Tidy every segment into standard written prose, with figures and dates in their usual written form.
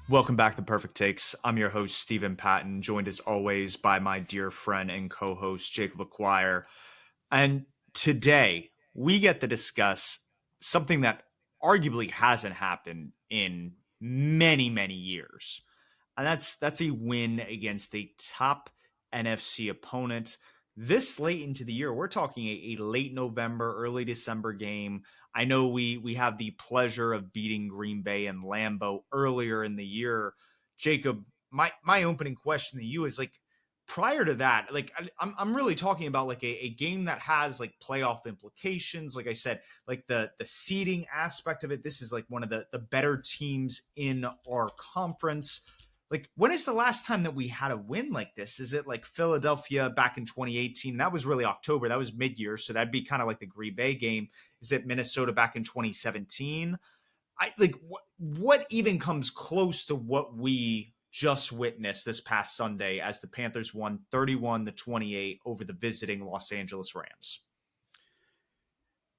Welcome back to Purrfect Takes. I'm your host, Stephen Patton, joined as always by my dear friend and co host, Jacob Acquire. And today we get to discuss something that arguably hasn't happened in many, many years. And that's a win against a top NFC opponent this late into the year. We're talking a late November, early December game. I know we have the pleasure of beating Green Bay and Lambeau earlier in the year. Jacob, my opening question to you is like prior to that, like I'm really talking about like a game that has like playoff implications. Like I said, like the seeding aspect of it. This is like one of the better teams in our conference. Like, when is the last time that we had a win like this? Is it like Philadelphia back in 2018? That was really October. That was mid-year, so that'd be kind of like the Green Bay game. Is it Minnesota back in 2017? I like what even comes close to what we just witnessed this past Sunday as the Panthers won 31-28 over the visiting Los Angeles Rams.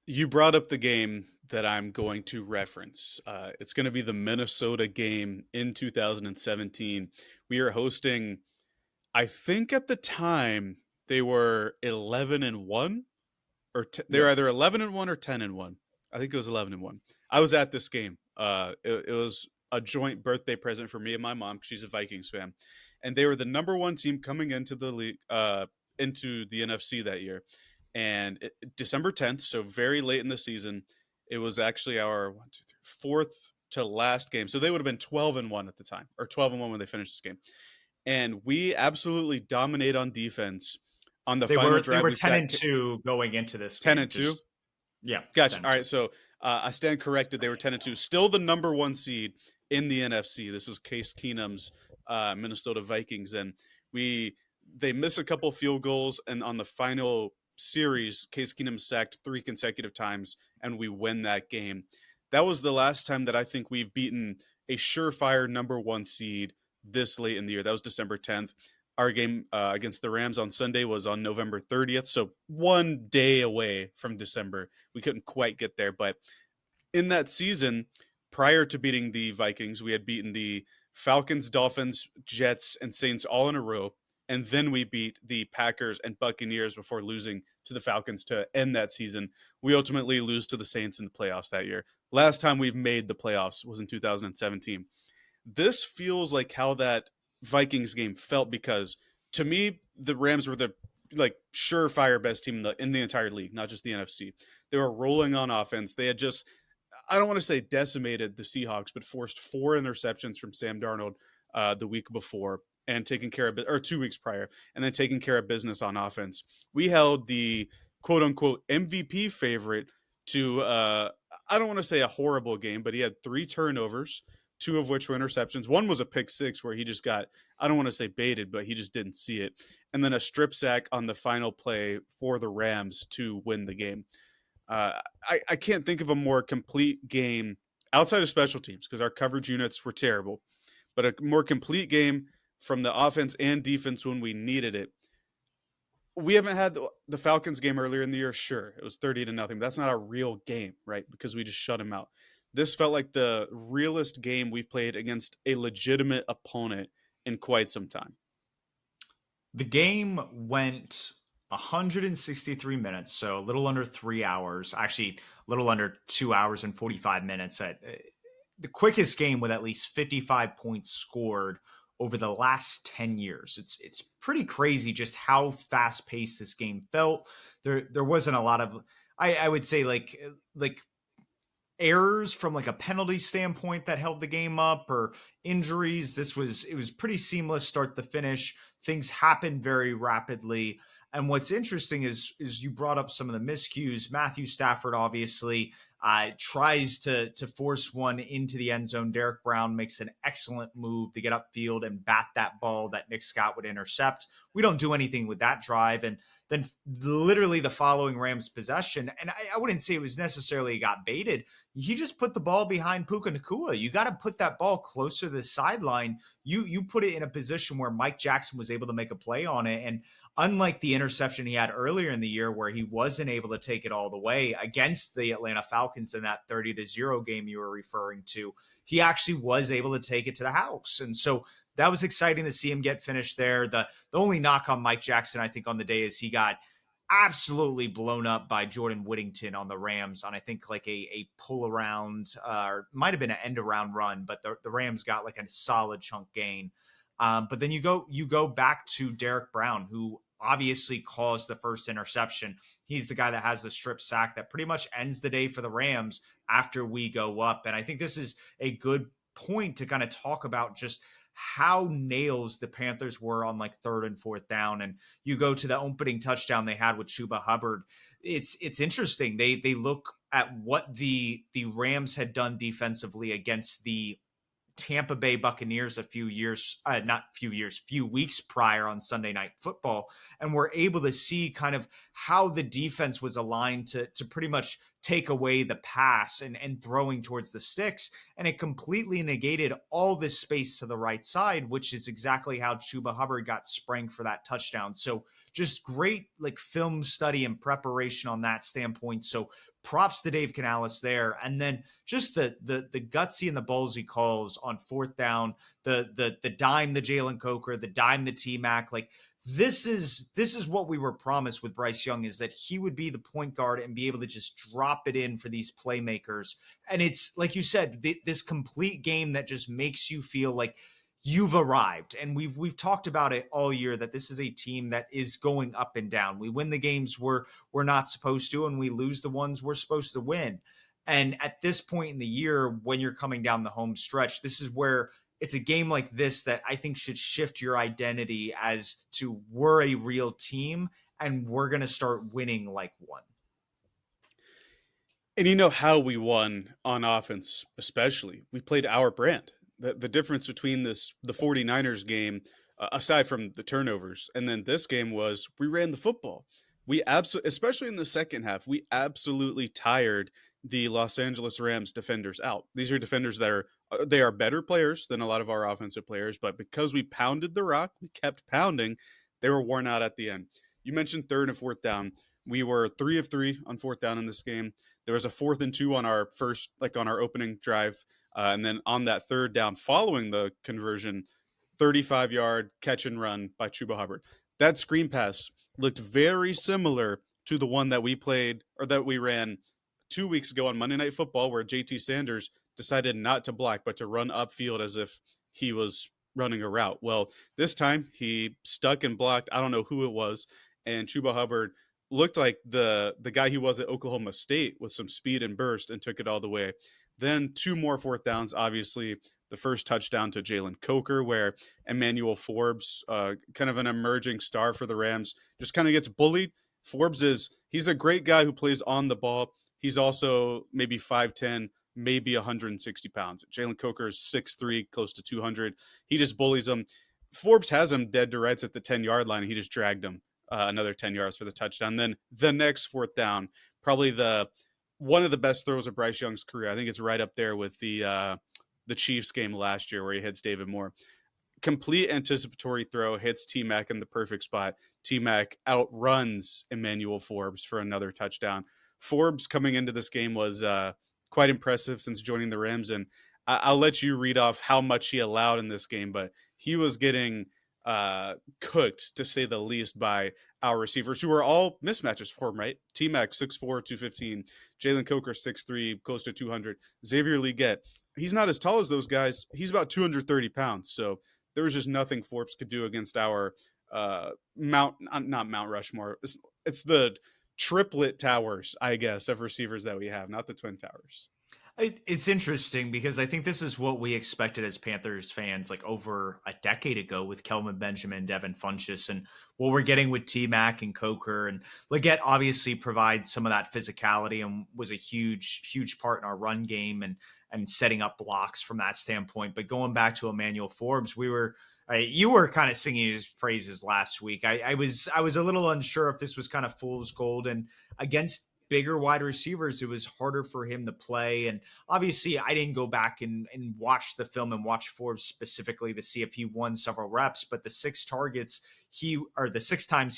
You brought up the game that I'm going to reference. It's going to be the Minnesota game in 2017. We are hosting, I think at the time they were 11-1 or they were Yep. either 11-1 or 10-1. I think it was 11-1. I was at this game. It was a joint birthday present for me and my mom. She's a Vikings fan, and they were the number one team coming into the league, into the NFC that year. And December 10th, so very late in the season, it was actually our fourth to last game. So they would have been 12-1 at the time, or 12-1 when they finished this game. And we absolutely dominate on defense. On the They final were they drive, were we 10 sat and 2 going into this 10 game. and 2. Just yeah, Gotcha. 10 All and right, 2. so I stand corrected. They were 10-2, still the number one seed in the NFC. This was Case Keenum's Minnesota Vikings, and we they missed a couple field goals, and on the final series, Case Keenum sacked 3 consecutive times, and we win that game. That was the last time that I think we've beaten a surefire number one seed this late in the year. That was December 10th. Our game against the Rams on Sunday was on November 30th, so one day away from December. We couldn't quite get there, but in that season, prior to beating the Vikings, we had beaten the Falcons, Dolphins, Jets, and Saints all in a row. And then we beat the Packers and Buccaneers before losing to the Falcons to end that season. We ultimately lose to the Saints in the playoffs that year. Last time we've made the playoffs was in 2017. This feels like how that Vikings game felt, because to me, the Rams were the surefire best team in the entire league, not just the NFC. They were rolling on offense. They had just, I don't want to say decimated the Seahawks, but forced 4 interceptions from Sam Darnold the week before, and taking care of, or 2 weeks prior, and then taking care of business on offense. We held the quote unquote MVP favorite to, I don't want to say a horrible game, but he had 3 turnovers, 2 of which were interceptions. One was a pick six where he just got, I don't want to say baited, but he just didn't see it. And then a strip sack on the final play for the Rams to win the game. I can't think of a more complete game outside of special teams, because our coverage units were terrible, but a more complete game from the offense and defense when we needed it. We haven't had the Falcons game earlier in the year. Sure, it was 30-0. That's not a real game, right? Because we just shut him out. This felt like the realest game we've played against a legitimate opponent in quite some time. The game went 163 minutes, so a little under 3 hours. Actually, a little under 2 hours and 45 minutes. At the quickest game with at least 55 points scored over the last 10 years. It's pretty crazy just how fast paced this game felt. There wasn't a lot of, I would say, like errors from like a penalty standpoint that held the game up, or injuries. It was pretty seamless start to finish. Things happened very rapidly. And what's interesting is you brought up some of the miscues. Matthew Stafford obviously tries to force one into the end zone. Derek Brown makes an excellent move to get upfield and bat that ball that Nick Scott would intercept. We don't do anything with that drive. And then literally the following Rams possession, and I wouldn't say it was necessarily got baited. He just put the ball behind Puka Nacua. You got to put that ball closer to the sideline. You put it in a position where Mike Jackson was able to make a play on it. And unlike the interception he had earlier in the year where he wasn't able to take it all the way against the Atlanta Falcons in that 30-0 game you were referring to, he actually was able to take it to the house. And so that was exciting to see him get finished there. The only knock on Mike Jackson, I think, on the day is he got absolutely blown up by Jordan Whittington on the Rams on I think like a pull around or might have been an end around run, but the Rams got like a solid chunk gain. But then you go back to Derek Brown, who obviously caused the first interception. He's the guy that has the strip sack that pretty much ends the day for the Rams after we go up. And I think this is a good point to kind of talk about just how nails the Panthers were on like third and fourth down. And you go to the opening touchdown they had with Chuba Hubbard. It's interesting. They look at what the Rams had done defensively against the Tampa Bay Buccaneers a few weeks prior on Sunday Night Football, and we're able to see kind of how the defense was aligned to pretty much take away the pass and throwing towards the sticks, and it completely negated all this space to the right side, which is exactly how Chuba Hubbard got spranked for that touchdown. So just great like film study and preparation on that standpoint. So props to Dave Canales there. And then just the gutsy and the ballsy calls on fourth down, the dime the Jalen Coker, the dime the T Mac. Like this is what we were promised with Bryce Young, is that he would be the point guard and be able to just drop it in for these playmakers. And it's like you said, this complete game that just makes you feel like you've arrived. And we've talked about it all year that this is a team that is going up and down. We win the games we're not supposed to, and we lose the ones we're supposed to win. And at this point in the year, when you're coming down the home stretch, this is where it's a game like this that I think should shift your identity as to we're a real team and we're going to start winning like one. And you know how we won on offense, especially. We played our brand. The difference between the 49ers game, aside from the turnovers, and then this game was we ran the football. We absolutely, especially in the second half, we absolutely tired the Los Angeles Rams defenders out. These are defenders that are better players than a lot of our offensive players, but because we pounded the rock, we kept pounding, they were worn out at the end. You mentioned third and fourth down. We were 3 of 3 on fourth down in this game. There was a 4th and 2 on our first, like on our opening drive. And then on that third down, following the conversion, 35-yard catch and run by Chuba Hubbard. That screen pass looked very similar to the one that we played or that we ran 2 weeks ago on Monday Night Football, where JT Sanders decided not to block, but to run upfield as if he was running a route. Well, this time he stuck and blocked. I don't know who it was. And Chuba Hubbard looked like the guy he was at Oklahoma State with some speed and burst and took it all the way. Then 2 more fourth downs, obviously. The first touchdown to Jalen Coker, where Emmanuel Forbes, kind of an emerging star for the Rams, just kind of gets bullied. He's a great guy who plays on the ball. He's also maybe 5'10", maybe 160 pounds. Jalen Coker is 6'3", close to 200. He just bullies him. Forbes has him dead to rights at the 10-yard line, and he just dragged him another 10 yards for the touchdown. Then the next fourth down, probably one of the best throws of Bryce Young's career. I think it's right up there with the Chiefs game last year where he hits David Moore. Complete anticipatory throw, hits T-Mac in the perfect spot. T-Mac outruns Emmanuel Forbes for another touchdown. Forbes coming into this game was quite impressive since joining the Rams, and I'll let you read off how much he allowed in this game, but he was getting cooked, to say the least, by our receivers, who are all mismatches for him, right? T-Mac, 6'4", 215. Jalen Coker, 6'3", close to 200. Xavier Leggett, he's not as tall as those guys. He's about 230 pounds, so there was just nothing Forbes could do against our not Mount Rushmore. It's the triplet towers, I guess, of receivers that we have, not the twin towers. It's interesting because I think this is what we expected as Panthers fans like over a decade ago with Kelvin Benjamin, Devin Funchess, and what we're getting with T-Mac and Coker. And Leggett obviously provides some of that physicality and was a huge part in our run game and setting up blocks from that standpoint. But going back to Emmanuel Forbes, you were kind of singing his praises last week. I was a little unsure if this was kind of fool's gold, and against bigger wide receivers, it was harder for him to play. And obviously I didn't go back and watch the film and watch Forbes specifically to see if he won several reps, but the 6 times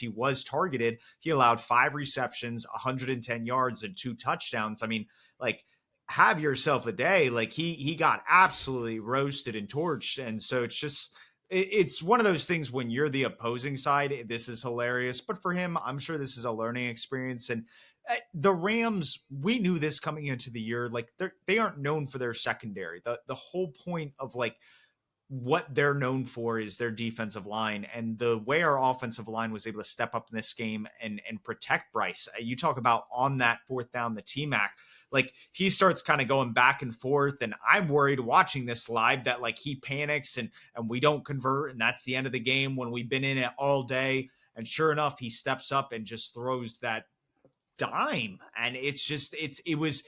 he was targeted, he allowed 5 receptions, 110 yards and 2 touchdowns. I mean, like, have yourself a day. Like he got absolutely roasted and torched, and so it's just it's one of those things when you're the opposing side. This is hilarious, but for him, I'm sure this is a learning experience. And the Rams, we knew this coming into the year. Like they aren't known for their secondary. The whole point of like what they're known for is their defensive line, and the way our offensive line was able to step up in this game and protect Bryce. You talk about on that fourth down, the T-Mac, like he starts kind of going back and forth, and I'm worried watching this live that like he panics and we don't convert, and that's the end of the game when we've been in it all day. And sure enough, he steps up and just throws that dime, and it's just it was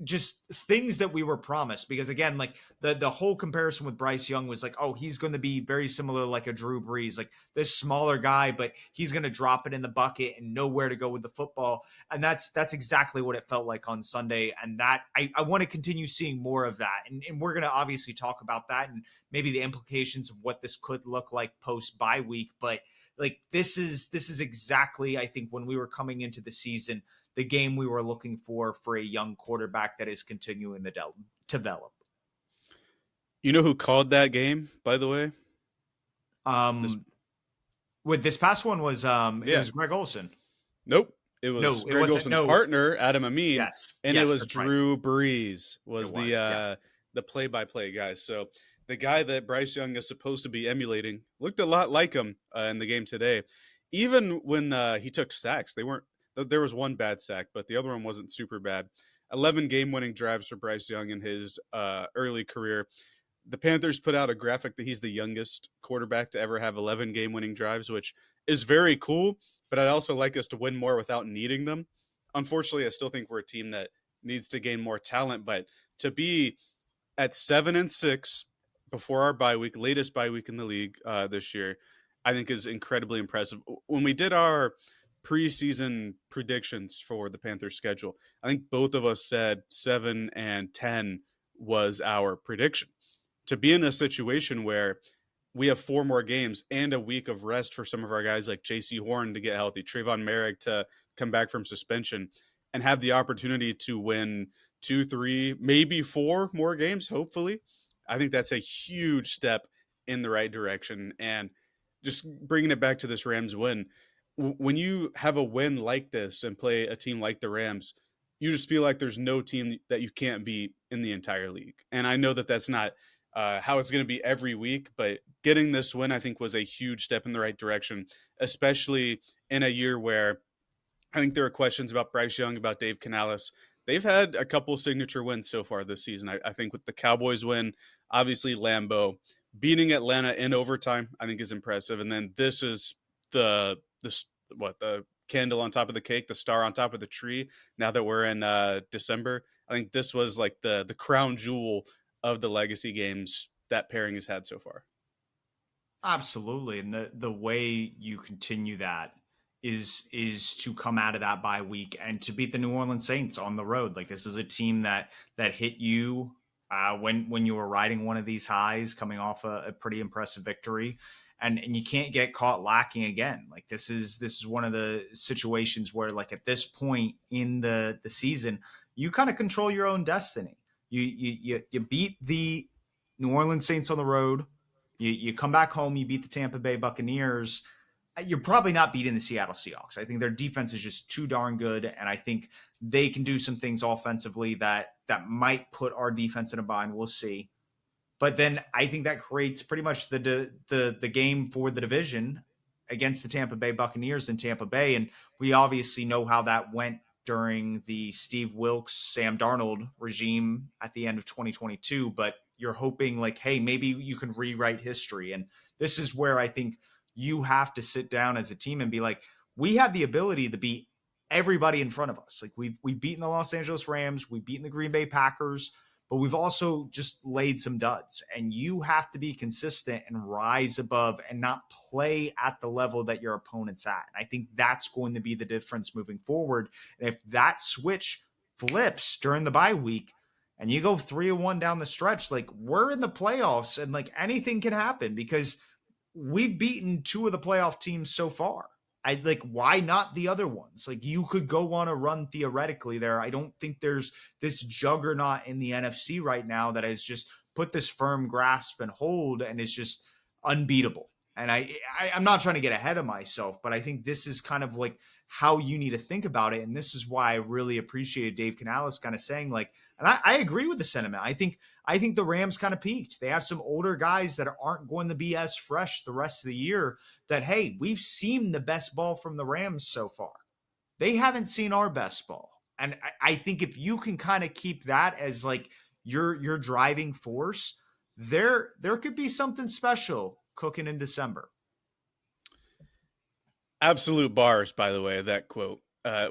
just things that we were promised. Because again, like the whole comparison with Bryce Young was like, oh, he's going to be very similar like a Drew Brees, like this smaller guy, but he's going to drop it in the bucket and know where to go with the football. And that's exactly what it felt like on Sunday, and that I want to continue seeing more of that. And we're going to obviously talk about that and maybe the implications of what this could look like post bye week. But like this is exactly, I think, when we were coming into the season, the game we were looking for a young quarterback that is continuing to develop. You know who called that game, by the way? This, Um, with this past one was it yeah, was Greg Olson. nope. It was No, it Greg wasn't. Olson's No, partner, Adam Amin, yes, and it yes, was that's right. Drew Brees It was was, yeah, the play-by-play guy. So the guy that Bryce Young is supposed to be emulating looked a lot like him in the game today. Even when he took sacks, they weren't. There was one bad sack, but the other one wasn't super bad. 11 game-winning drives for Bryce Young in his early career. The Panthers put out a graphic that he's the youngest quarterback to ever have 11 game winning drives, which is very cool. But I'd also like us to win more without needing them. Unfortunately, I still think we're a team that needs to gain more talent. But to be at 7-6 before our bye week, latest bye week in the league this year, I think is incredibly impressive. When we did our preseason predictions for the Panthers schedule, I think both of us said 7-10 was our prediction. To be in a situation where we have 4 more games and a week of rest for some of our guys like JC Horn to get healthy, Trayvon Merrick to come back from suspension, and have the opportunity to win 2, 3, maybe 4 more games, hopefully. I think that's a huge step in the right direction. And just bringing it back to this Rams win, when you have a win like this and play a team like the Rams, you just feel like there's no team that you can't beat in the entire league. And I know that that's not how it's going to be every week, but getting this win, I think, was a huge step in the right direction, especially in a year where I think there are questions about Bryce Young, about Dave Canales. They've had a couple signature wins so far this season. I think with the Cowboys win, obviously Lambeau beating Atlanta in overtime, I think is impressive. And then this is the candle on top of the cake, the star on top of the tree. Now that we're in December, I think this was like the crown jewel of the legacy games that pairing has had so far. absolutely. And the way you continue that is to come out of that bye week and to beat the New Orleans Saints on the road. Like this is a team that hit you when you were riding one of these highs, coming off a pretty impressive victory, and you can't get caught lacking again. Like this is one of the situations where like at this point in the season, you kind of control your own destiny. You beat the New Orleans Saints on the road. You come back home, you beat the Tampa Bay Buccaneers. You're probably not beating the Seattle Seahawks. I think their defense is just too darn good, and I think they can do some things offensively that might put our defense in a bind. We'll see. But then I think that creates pretty much the game for the division against the Tampa Bay Buccaneers in Tampa Bay, and we obviously know how that went during the Steve Wilkes, Sam Darnold regime at the end of 2022. But you're hoping like, hey, maybe you can rewrite history, and this is where I think you have to sit down as a team and be like, we have the ability to beat everybody in front of us. Like we've beaten the Los Angeles Rams, we've beaten the Green Bay Packers, but we've also just laid some duds. And you have to be consistent and rise above and not play at the level that your opponent's at. And I think that's going to be the difference moving forward. And if that switch flips during the bye week and you go 3-1 down the stretch, like we're in the playoffs and like anything can happen because we've beaten two of the playoff teams so far. I like, why not the other ones? Like, you could go on a run theoretically there. I don't think there's this juggernaut in the NFC right now that has just put this firm grasp and hold and is just unbeatable. And I'm not trying to get ahead of myself, but I think this is kind of like how you need to think about it. And this is why I really appreciated Dave Canales kind of saying, like, and I agree with the sentiment. I think the Rams kind of peaked. They have some older guys that aren't going to be as fresh the rest of the year. That, hey, we've seen the best ball from the Rams so far. They haven't seen our best ball. And I think if you can kind of keep that as like your driving force, there could be something special cooking in December. Absolute bars, by the way, that quote.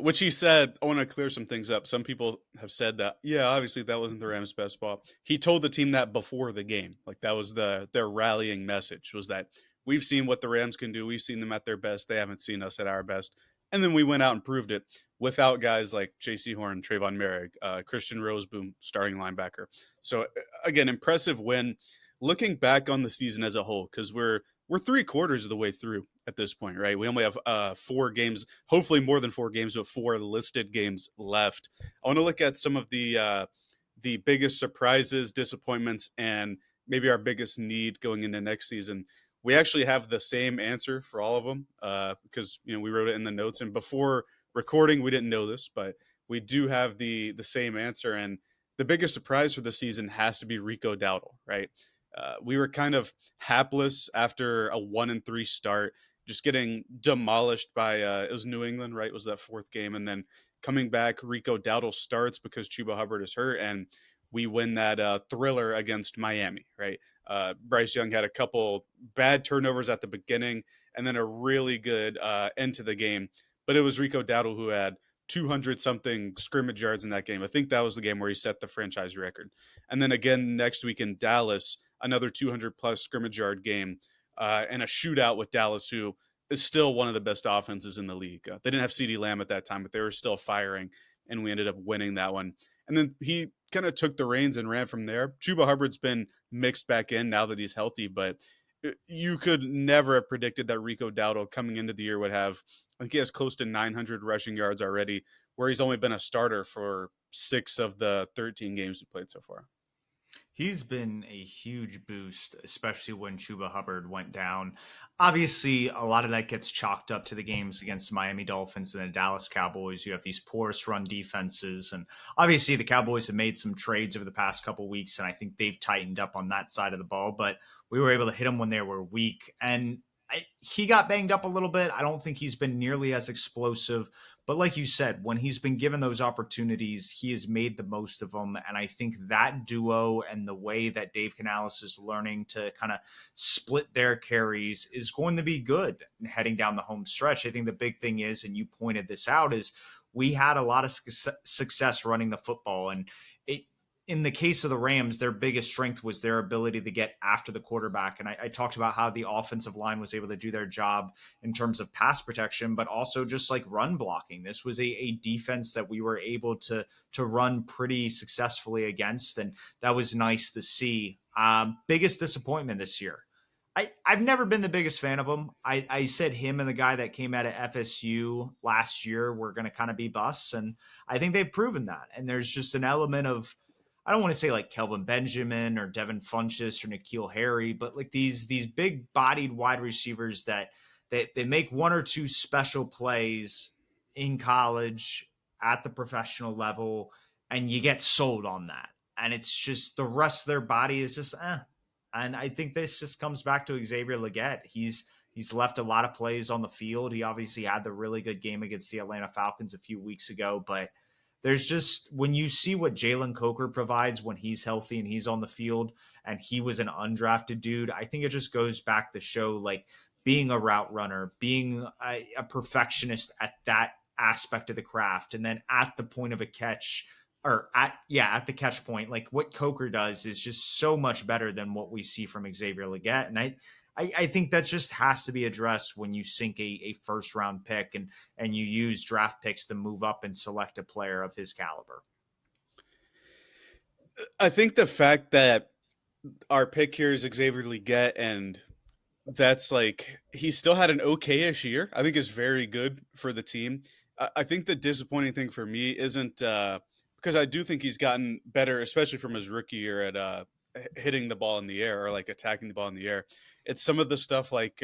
Which he said, I want to clear some things up. Some people have said that, yeah, obviously that wasn't the Rams' best ball. He told the team that before the game. Like that was their rallying message was that we've seen what the Rams can do. We've seen them at their best. They haven't seen us at our best. And then we went out and proved it without guys like J.C. Horn, Trayvon Merrick, Christian Roseboom, starting linebacker. So again, impressive win. Looking back on the season as a whole, because we're three-quarters of the way through at this point, right? We only have 4 games, hopefully more than 4 games, but 4 listed games left. I want to look at some of the biggest surprises, disappointments, and maybe our biggest need going into next season. We actually have the same answer for all of them because we wrote it in the notes. And before recording, we didn't know this, but we do have the same answer. And the biggest surprise for the season has to be Rico Dowdle, right? We were kind of hapless after a 1-3 start, just getting demolished by it was New England, right? It was that fourth game, and then coming back, Rico Dowdle starts because Chuba Hubbard is hurt, and we win that thriller against Miami, right? Bryce Young had a couple bad turnovers at the beginning, and then a really good end to the game. But it was Rico Dowdle who had 200 something scrimmage yards in that game. I think that was the game where he set the franchise record. And then again next week in Dallas, another 200 plus scrimmage yard game and a shootout with Dallas, who is still one of the best offenses in the league. They didn't have CeeDee Lamb at that time, but they were still firing, and we ended up winning that one. And then he kind of took the reins and ran from there. Chuba Hubbard's been mixed back in now that he's healthy, but you could never have predicted that Rico Dowdle coming into the year would have, I think he has close to 900 rushing yards already, where he's only been a starter for 6 of the 13 games he played so far. He's been a huge boost, especially when Chuba Hubbard went down. Obviously, a lot of that gets chalked up to the games against the Miami Dolphins and the Dallas Cowboys. You have these porous run defenses. And obviously, the Cowboys have made some trades over the past couple of weeks, and I think they've tightened up on that side of the ball. But we were able to hit them when they were weak. And he got banged up a little bit. I don't think he's been nearly as explosive. But like you said, when he's been given those opportunities, he has made the most of them. And I think that duo and the way that Dave Canales is learning to kind of split their carries is going to be good heading down the home stretch. I think the big thing is, and you pointed this out, is we had a lot of success running the football. And it, in the case of the Rams, their biggest strength was their ability to get after the quarterback. And I talked about how the offensive line was able to do their job in terms of pass protection, but also just like run blocking. This was a defense that we were able to run pretty successfully against. And that was nice to see. Biggest disappointment this year. I've never been the biggest fan of him. I said him and the guy that came out of FSU last year were going to kind of be busts. And I think they've proven that. And there's just an element of, I don't want to say like Kelvin Benjamin or Devin Funchess or N'Keal Harry, but like these big bodied wide receivers that they make one or two special plays in college at the professional level, and you get sold on that. And it's just the rest of their body is just And I think this just comes back to Xavier Legette. He's left a lot of plays on the field. He obviously had the really good game against the Atlanta Falcons a few weeks ago, but there's just, when you see what Jalen Coker provides when he's healthy and he's on the field, and he was an undrafted dude, I think it just goes back to show like being a route runner, being a perfectionist at that aspect of the craft, and then at the point of a catch, or at the catch point, like what Coker does is just so much better than what we see from Xavier Legette. And I think that just has to be addressed when you sink a first round pick and you use draft picks to move up and select a player of his caliber. I think the fact that our pick here is Xavier Legette, and that's like he still had an okay-ish year. I think is very good for the team. I think the disappointing thing for me isn't because I do think he's gotten better, especially from his rookie year at hitting the ball in the air or like attacking the ball in the air. It's some of the stuff like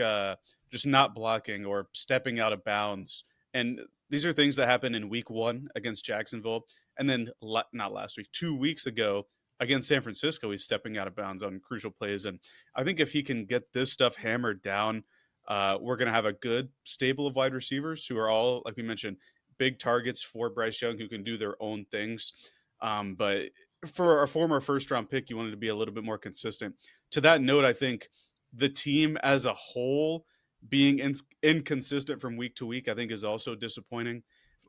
just not blocking or stepping out of bounds, and these are things that happened in week 1 against Jacksonville, and then not last week, 2 weeks ago against San Francisco, he's stepping out of bounds on crucial plays. And I think if he can get this stuff hammered down, we're going to have a good stable of wide receivers who are all, like we mentioned, big targets for Bryce Young who can do their own things. But for a former first round pick, you wanted to be a little bit more consistent. To that note, I think the team as a whole being inconsistent from week to week, I think is also disappointing.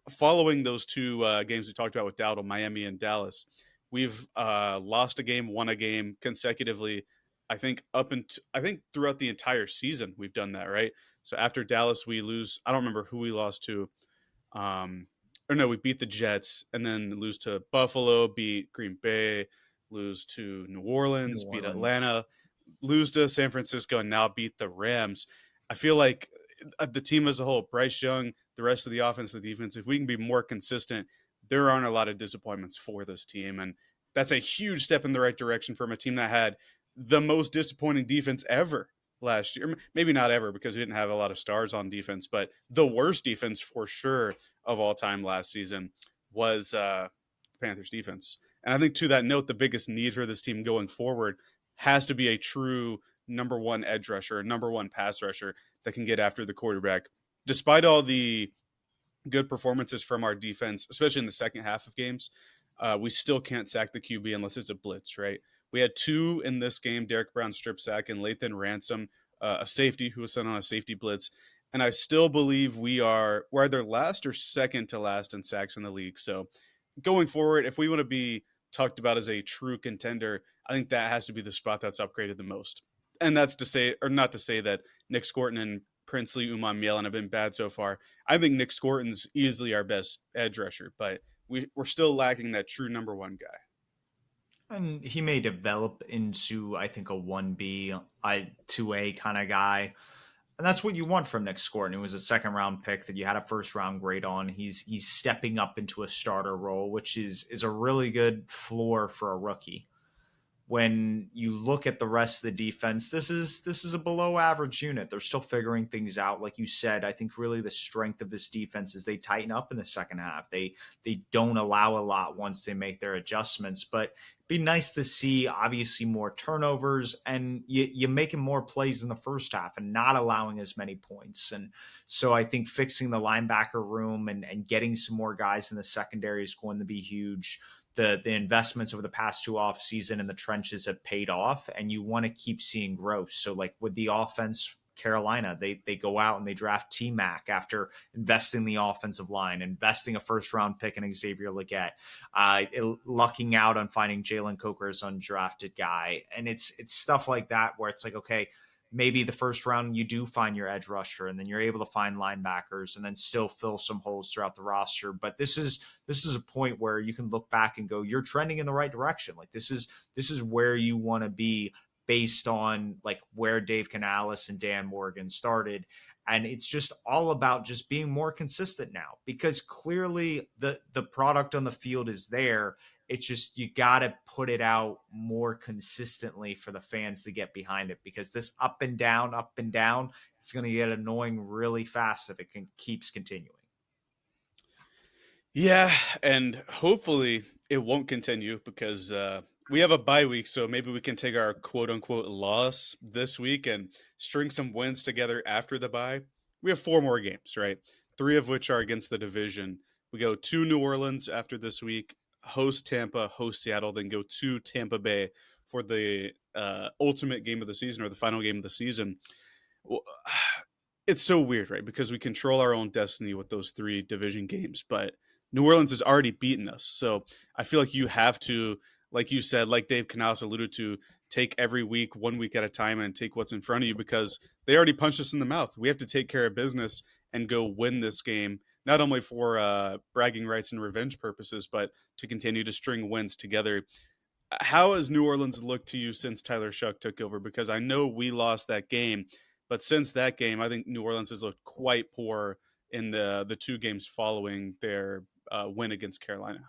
Following those two games we talked about with Dowdle, Miami and Dallas, we've lost a game, won a game consecutively. I think throughout the entire season we've done that, right? So after Dallas, we lose. I don't remember who we lost to. Um, or no, we beat the Jets and then lose to Buffalo, beat Green Bay, lose to New New Orleans, beat Orleans. Atlanta, lose to San Francisco, and now beat the Rams. I feel like the team as a whole, Bryce Young, the rest of the offense, the defense, if we can be more consistent, there aren't a lot of disappointments for this team. And that's a huge step in the right direction from a team that had the most disappointing defense ever last year. Maybe not ever because we didn't have a lot of stars on defense, but the worst defense for sure of all time last season was Panthers defense. And I think to that note, the biggest need for this team going forward has to be a true number one edge rusher, a number one pass rusher that can get after the quarterback. Despite all the good performances from our defense, especially in the second half of games, we still can't sack the QB unless it's a blitz, right? We had two in this game, Derek Brown strip sack and Lathan Ransom, a safety who was sent on a safety blitz. And I still believe we're either last or second to last in sacks in the league. So going forward, if we want to be talked about as a true contender, I think that has to be the spot that's upgraded the most. And that's to say, or not to say that Nick Scorton and Princely Umar Mielan have been bad so far. I think Nick Scorton's easily our best edge rusher, but we're still lacking that true number one guy. And he may develop into, I think, a 1B, 2A kind of guy. And that's what you want from Nick Scorton. It was a second round pick that you had a first round grade on. He's stepping up into a starter role, which is a really good floor for a rookie. When you look at the rest of the defense, this is a below average unit. They're still figuring things out. Like you said, I think really the strength of this defense is they tighten up in the second half. They don't allow a lot once they make their adjustments, but it'd be nice to see obviously more turnovers and you making more plays in the first half and not allowing as many points. And so I think fixing the linebacker room and getting some more guys in the secondary is going to be huge. The investments over the past two off season in the trenches have paid off, and you want to keep seeing growth. So like with the offense, Carolina, they go out and they draft T Mac after investing the offensive line, investing a first round pick in Xavier Legette, lucking out on finding Jalen Coker as undrafted guy, and it's stuff like that where it's like, okay, maybe the first round you do find your edge rusher and then you're able to find linebackers and then still fill some holes throughout the roster. But this is a point where you can look back and go, you're trending in the right direction. Like this is where you want to be based on like where Dave Canales and Dan Morgan started. And it's just all about just being more consistent now because clearly the product on the field is there. It's just you got to put it out more consistently for the fans to get behind it because this up and down, it's going to get annoying really fast if keeps continuing. Yeah, and hopefully it won't continue because we have a bye week, so maybe we can take our quote unquote loss this week and string some wins together after the bye. We have four more games, right? Three of which are against the division. We go to New Orleans after this week, host Tampa, host Seattle, then go to Tampa Bay for the ultimate game of the season or the final game of the season. Well, it's so weird, right? Because we control our own destiny with those three division games, but New Orleans has already beaten us. So I feel like you have to, like you said, like Dave Canales alluded to, take every week, 1 week at a time, and take what's in front of you because they already punched us in the mouth. We have to take care of business and go win this game, not only for bragging rights and revenge purposes, but to continue to string wins together. How has New Orleans looked to you since Tyler Shuck took over? Because I know we lost that game, But since that game, I think New Orleans has looked quite poor in the two games following their win against Carolina.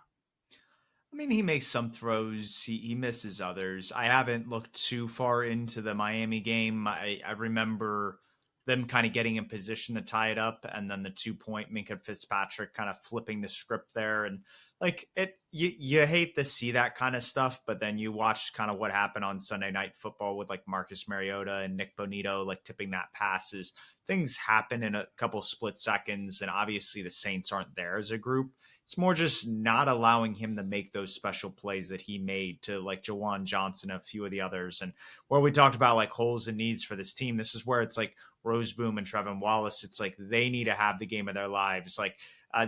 I mean, he makes some throws. He misses others. I haven't looked too far into the Miami game. I remember them kind of getting in position to tie it up, and then the 2 point Minka Fitzpatrick kind of flipping the script there. And like it, you hate to see that kind of stuff, but then you watch kind of what happened on Sunday Night Football with like Marcus Mariota and Nick Bonito like tipping that passes. Things happen in a couple split seconds, and obviously the Saints aren't there as a group. It's more just not allowing him to make those special plays that he made to like Jawan Johnson and a few of the others. And where we talked about like holes and needs for this team, this is where it's like Roseboom and Trevin Wallace. It's like they need to have the game of their lives. Like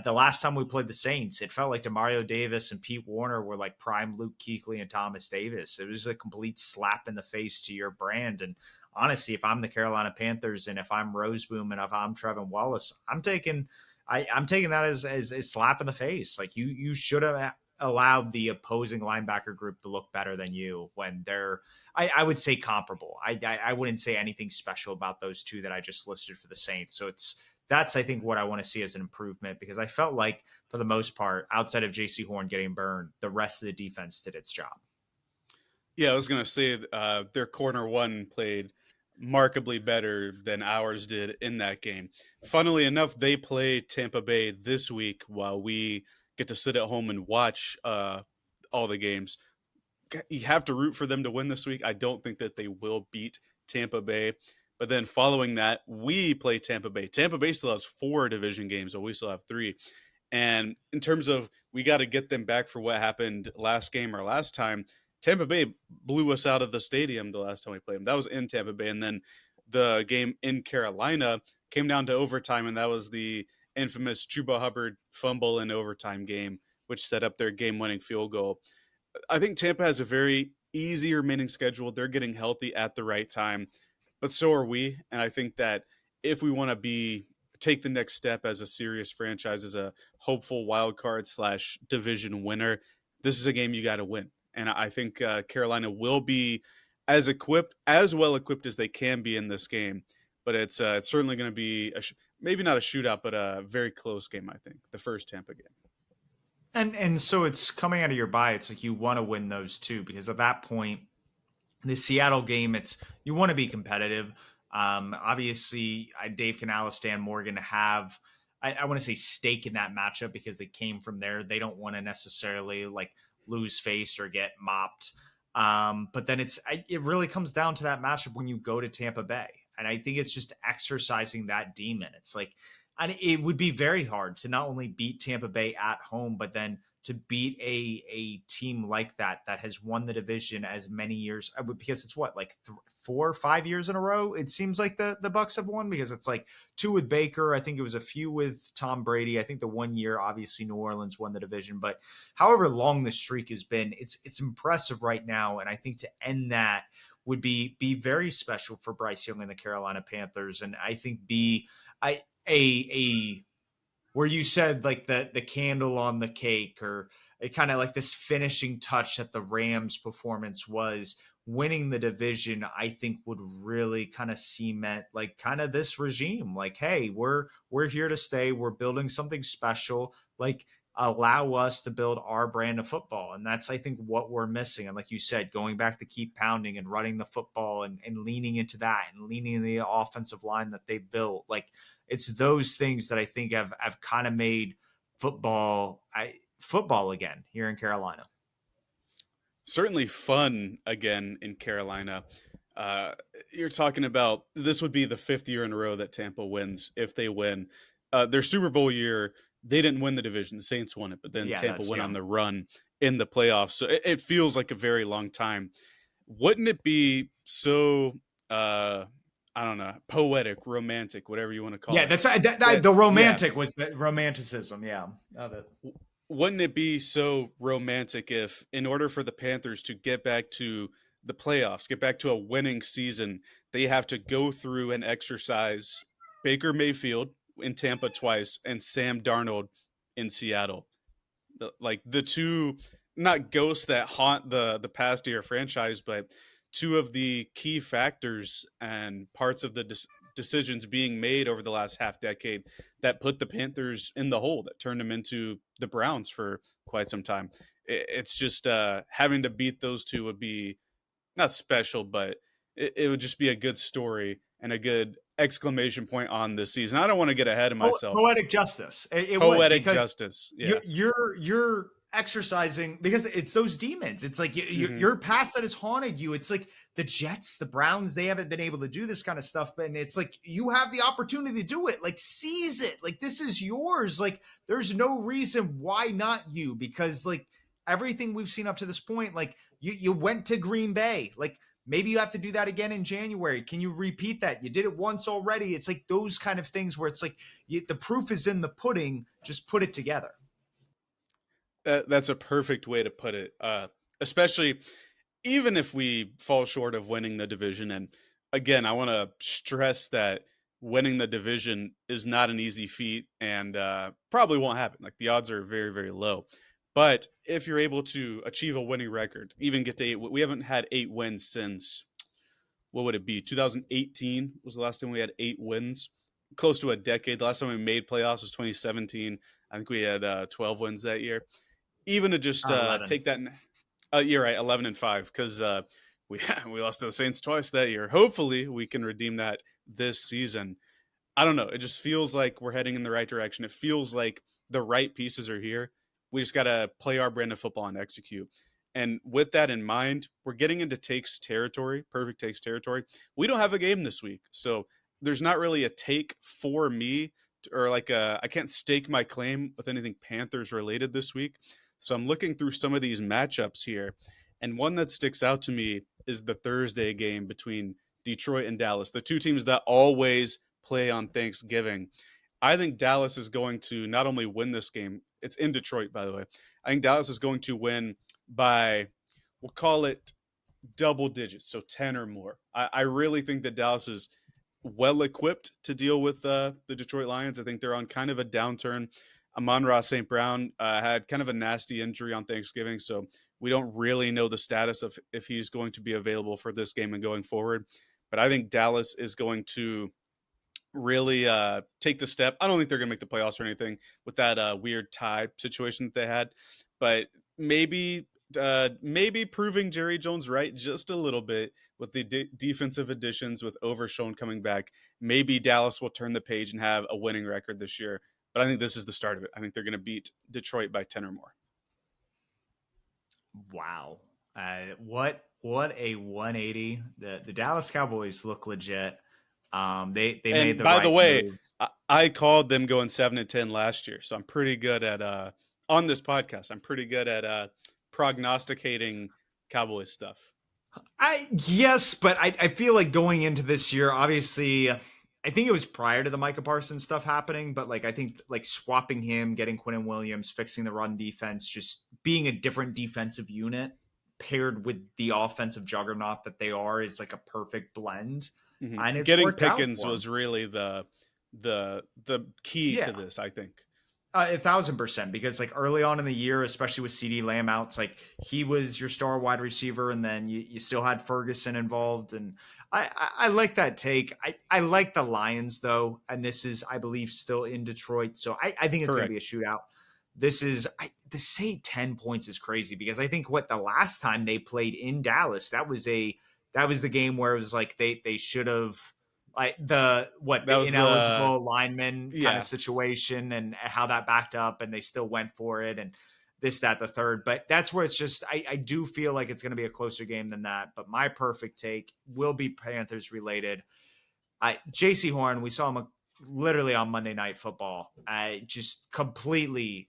the last time we played the Saints, it felt like Demario Davis and Pete Warner were like prime Luke Kuechly and Thomas Davis. It was a complete slap in the face to your brand. And honestly, if I'm the Carolina Panthers and if I'm Roseboom and if I'm Trevin Wallace, I'm taking that as a slap in the face. Like you should have allowed the opposing linebacker group to look better than you when they're I would say comparable. I wouldn't say anything special about those two that I just listed for the Saints. So that's I think what I want to see as an improvement because I felt like for the most part, outside of JC Horn getting burned, the rest of the defense did its job. Yeah, I was gonna say their corner one played markedly better than ours did in that game. Funnily enough, they play Tampa Bay this week while we get to sit at home and watch all the games. You have to root for them to win this week. I don't think that they will beat Tampa Bay. But then following that, we play Tampa Bay. Tampa Bay still has 4 division games, but we still have 3. And in terms of we got to get them back for what happened last game or last time, Tampa Bay blew us out of the stadium the last time we played them. That was in Tampa Bay. And then the game in Carolina came down to overtime, and that was the infamous Chuba Hubbard fumble in overtime game, which set up their game winning field goal. I think Tampa has a very easy remaining schedule. They're getting healthy at the right time, but so are we. And I think that if we want to take the next step as a serious franchise, as a hopeful wild card slash division winner, this is a game you got to win. And I think Carolina will be as well equipped as they can be in this game. But it's certainly going to be maybe not a shootout, but a very close game. I think the first Tampa game. And so it's coming out of your bye. It's like you want to win those two because at that point, the Seattle game, it's you want to be competitive. Obviously, Dave Canales, Dan Morgan have I want to say stake in that matchup because they came from there. They don't want to necessarily like lose face or get mopped. But then it really comes down to that matchup when you go to Tampa Bay, and I think it's just exercising that demon. It's like and it would be very hard to not only beat Tampa Bay at home, but then to beat a team like that has won the division as many years because it's what like 4 or 5 years in a row. It seems like the Bucks have won because it's like 2 with Baker. I think it was a few with Tom Brady. I think the 1 year obviously New Orleans won the division, but however long the streak has been, it's impressive right now. And I think to end that would be very special for Bryce Young and the Carolina Panthers. And I think a where you said like the candle on the cake or it kind of like this finishing touch that the Rams performance was winning the division. I think would really kind of cement like kind of this regime like hey, we're here to stay, we're building something special, like allow us to build our brand of football. And that's I think what we're missing. And like you said, going back to keep pounding and running the football and leaning into that and leaning in the offensive line that they built, like it's those things that I think have kind of made football again here in Carolina. Certainly fun again in Carolina. Uh, you're talking about this would be the 5th year in a row that Tampa wins if they win. Their Super Bowl year, they didn't win the division. The Saints won it, but then Yeah, Tampa that's went yeah. on the run in the playoffs. So it feels like a very long time. Wouldn't it be so, I don't know, poetic, romantic, whatever you want to call Yeah, it? that's That, the yeah, romantic was the romanticism. Yeah, of it. wouldn't it be so romantic if, in order for the Panthers to get back to the playoffs, get back to a winning season, they have to go through and exercise Baker Mayfield in Tampa twice and Sam Darnold in Seattle? Like the two, not ghosts that haunt the past year franchise, but two of the key factors and parts of the decisions being made over the last half decade that put the Panthers in the hole, that turned them into the Browns for quite some time. It's just having to beat those two would be not special, but it would just be a good story and a good exclamation point on this season. I don't want to get ahead of myself. Poetic justice. It would, Poetic because justice. Yeah. you're exercising, because it's those demons. It's like Mm-hmm. your past that has haunted you. It's like the Jets, the Browns, they haven't been able to do this kind of stuff, but it's like you have the opportunity to do it. Like, seize it. Like, this is yours. Like, there's no reason why not you, because like everything we've seen up to this point, like you went to Green Bay. Like, maybe you have to do that again in January. Can you repeat that? You did it once already. It's like those kind of things where it's like the proof is in the pudding. Just put it together. That's a perfect way to put it. Especially even if we fall short of winning the division. And again, I want to stress that winning the division is not an easy feat and probably won't happen. Like, the odds are very, very low. But if you're able to achieve a winning record, even get to 8, we haven't had 8 wins since, what would it be? 2018 was the last time we had 8 wins. Close to a decade. The last time we made playoffs was 2017. I think we had 12 wins that year. Even to just 11. take that, you're right, 11-5, because we we lost to the Saints twice that year. Hopefully, we can redeem that this season. I don't know. It just feels like we're heading in the right direction. It feels like the right pieces are here. We just got to play our brand of football and execute. And with that in mind, we're getting into takes territory, perfect takes territory. We don't have a game this week, so there's not really a take for me, or like I can't stake my claim with anything Panthers related this week. So I'm looking through some of these matchups here, and one that sticks out to me is the Thursday game between Detroit and Dallas, the two teams that always play on Thanksgiving. I think Dallas is going to not only win this game, it's in Detroit, by the way. I think Dallas is going to win by, we'll call it double digits, so 10 or more. I really think that Dallas is well equipped to deal with the Detroit Lions. I think they're on kind of a downturn. Amon-Ra St. Brown had kind of a nasty injury on Thanksgiving, so we don't really know the status of if he's going to be available for this game and going forward. But I think Dallas is going to really take the step. I don't think they're going to make the playoffs or anything with that weird tie situation that they had, but maybe proving Jerry Jones right just a little bit with the defensive additions, with Overshown coming back. Maybe Dallas will turn the page and have a winning record this year. But I think this is the start of it. I think they're going to beat Detroit by 10 or more. Wow. What a 180. The Dallas Cowboys look legit. They made And the by the right way, moves. I called them going 7-10 last year, so I'm pretty good at on this podcast. I'm pretty good at prognosticating Cowboys stuff. Yes, but I feel like going into this year, obviously, I think it was prior to the Micah Parsons stuff happening, but like I think like swapping him, getting Quinnen Williams, fixing the run defense, just being a different defensive unit paired with the offensive juggernaut that they are is like a perfect blend, and it's Getting worked out Pickens for them. was really the key to Yeah, this, I think. 1,000%, because like early on in the year, especially with CD Lamb outs, like he was your star wide receiver, and then you still had Ferguson involved, and I like that take. I like the Lions though, and this is, I believe, still in Detroit, so I think it's going to be a Correct. shootout. This is, to say 10 points is crazy, because I think what the last time they played in Dallas, that was the game where it was like they should have, like That the was the ineligible lineman kind of yeah. situation, and how that backed up, and they still went for it, and this, that, the third. But that's where it's just, I do feel like it's going to be a closer game than that. But my perfect take will be Panthers related. JC Horn, we saw him literally on Monday Night Football. Just completely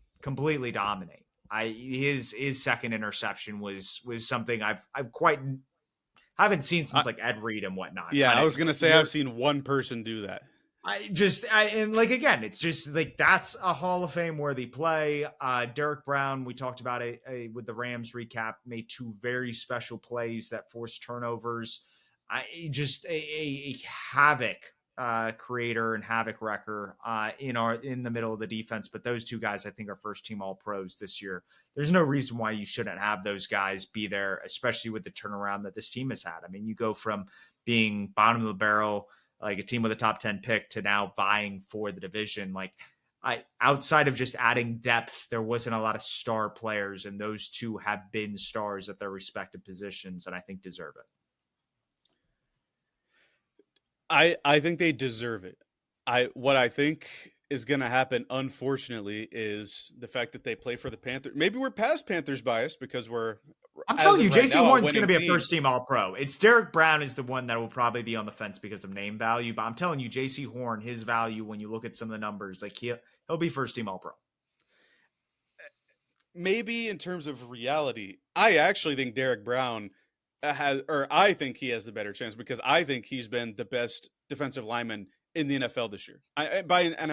dominate. His second interception was something I've quite haven't seen I, since like Ed Reed and whatnot. yeah, Kind I of was gonna say I've seen one person do that. and like, again, it's just like that's a Hall of Fame worthy play. Derek Brown, we talked about it with the Rams recap, made two very special plays that forced turnovers. Just a havoc creator and havoc wrecker in the middle of the defense. But those two guys, I think, are first team All Pros this year. There's no reason why you shouldn't have those guys be there, especially with the turnaround that this team has had. I mean, you go from being bottom of the barrel like a team with a top 10 pick to now vying for the division. Like, I outside of just adding depth, there wasn't a lot of star players, and those two have been stars at their respective positions, and I think deserve it. I think they deserve it. What I think is going to happen, unfortunately, is the fact that they play for the Panthers. Maybe we're past Panthers bias because we're, I'm as telling you, of right JC now, a Horn's going to winning be a team. first team All Pro. It's Derek Brown is the one that will probably be on the fence because of name value, but I'm telling you, JC Horn, his value when you look at some of the numbers, like he'll be first team All Pro. Maybe in terms of reality, I actually think Derek Brown I think he has the better chance because I think he's been the best defensive lineman in the NFL this year. I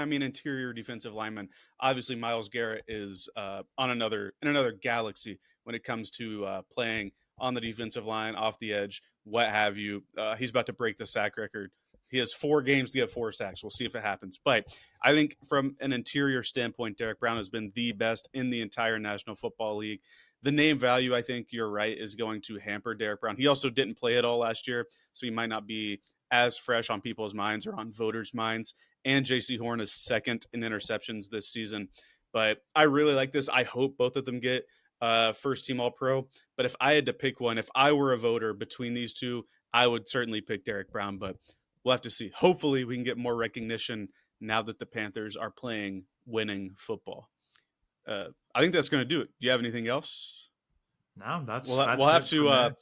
mean interior defensive lineman. Obviously, Myles Garrett is on another galaxy when it comes to playing on the defensive line, off the edge, what have you. He's about to break the sack record. He has 4 games to get 4 sacks. We'll see if it happens. But I think from an interior standpoint, Derek Brown has been the best in the entire National Football League. The name value, I think you're right, is going to hamper Derek Brown. He also didn't play at all last year, so he might not be as fresh on people's minds or on voters' minds. And JC Horn is second in interceptions this season. But I really like this. I hope both of them get first team All Pro. But if I had to pick one, if I were a voter between these two, I would certainly pick Derek Brown. But we'll have to see. Hopefully, we can get more recognition now that the Panthers are playing winning football. I think that's going to do it. Do you have anything else? No, We'll that's have it for to me.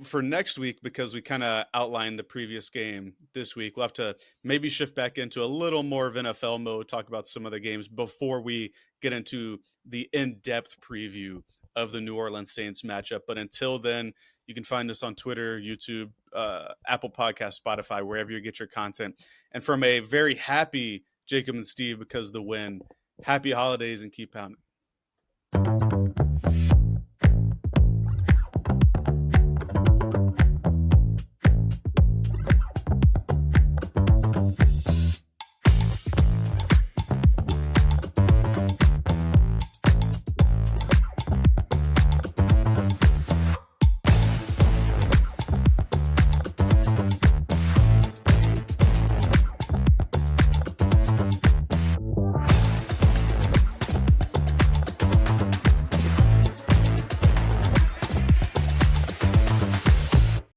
for next week, because we kind of outlined the previous game this week. We'll have to maybe shift back into a little more of NFL mode, talk about some of the games before we get into the in-depth preview of the New Orleans Saints matchup. But until then, you can find us on Twitter, YouTube, Apple Podcast, Spotify, wherever you get your content. And from a very happy Jacob and Steve, because the win, happy holidays and keep pounding.